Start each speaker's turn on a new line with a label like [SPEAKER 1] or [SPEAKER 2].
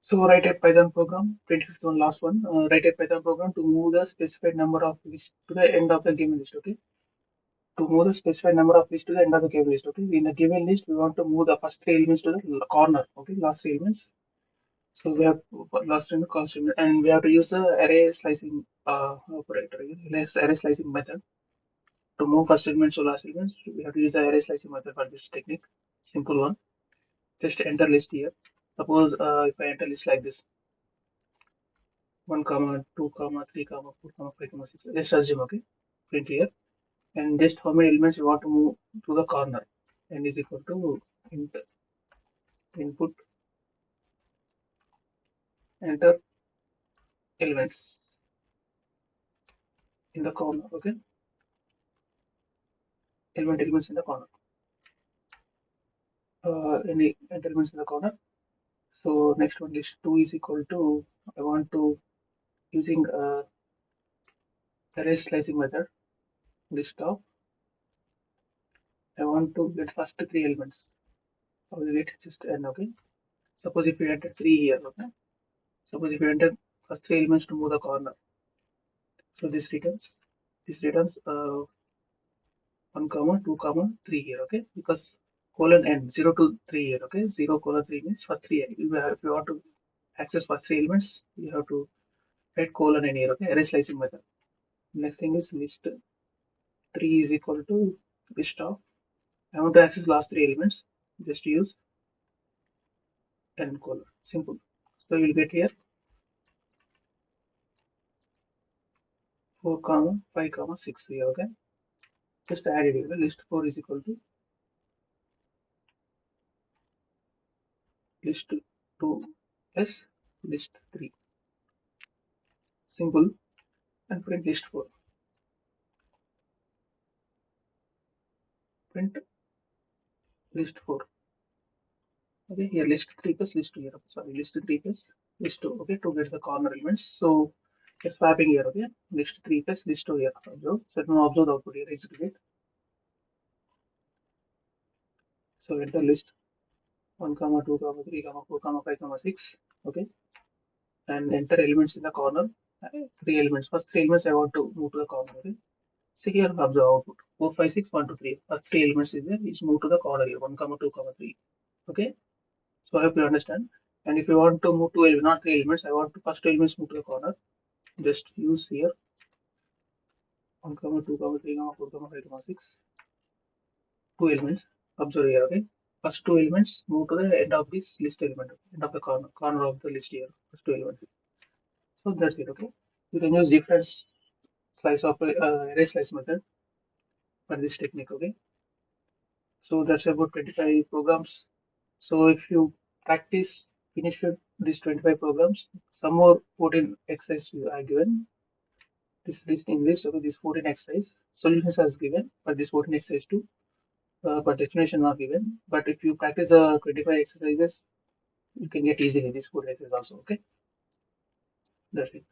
[SPEAKER 1] So write a Python program, 25th one, last one. Write a Python program to move the specified number of lists to the end of the given list. Okay. To move the specified number of lists to the end of the given list. Okay. In the given list, we want to move the first three elements to the corner. Okay. Last three elements. So we have last and constant, and we have to use the array slicing operator. Array slicing method to move first elements to last elements. We have to use the array slicing method for this technique. Simple one. Just enter list here. Suppose if I enter list like this, 1 comma 2 comma 3 comma 4 comma 5 comma 6. Just assume, okay, print here, and just how many elements you want to move to the corner, and is equal to input enter elements in the corner. Okay, elements in the corner. Any enter elements in the corner. So next one, list 2 is equal to, I want to using array slicing method, list of, I want to get first three elements. I will get just n. Okay, suppose if you enter 3 here. Okay, suppose if you enter first three elements to move the corner. So this returns 1 comma 2 comma 3 here. Okay, because colon n 0 to 3 here. Okay, 0 colon 3 means first three. If you want to access first three elements, you have to write colon n here. Okay, array slicing method. Next thing is list 3 is equal to list of, I want to access last three elements, just use n colon. Simple. So you'll get here 4 comma 5 comma 6 here. Okay, just add it here. List 4 is equal to list 2 plus list 3. Simple. And print list 4. Print list 4. Okay, here list 3 plus list 2 here. Sorry, list 3 plus list 2. Okay, to get the corner elements. So just swapping here. Okay, list 3 plus list 2 here. Observe. So now observe the output here. Execute. So enter list 1 comma 2 comma 3 comma 4 comma 5 comma 6. Okay, and enter elements in the corner. Three elements. First three elements I want to move to the corner. Okay. So here observe output 4 5 6 1 2 3. First three elements is there. Is move to the corner here. 1 comma 2 comma 3. Okay. So I hope you understand. And if you want to move to not three elements, I want to first two elements move to the corner. Just use here 1 comma 2 comma 3 comma 4 comma 5 comma 6. Two elements. Observe here. Okay. First two elements move to the end of this list element. End of the corner of the list here. First two elements. So that's it. Okay. You can use different slice of array slice method for this technique. Okay. So that's about 25 programs. So if you practice, finish with these 25 programs, some more 14 exercises are given. This English, okay, this 14 exercise solutions as given, but this 14 exercise too, but explanation not given. But if you practice the 25 exercises, you can get easily this 4 exercises also. Okay, that's it.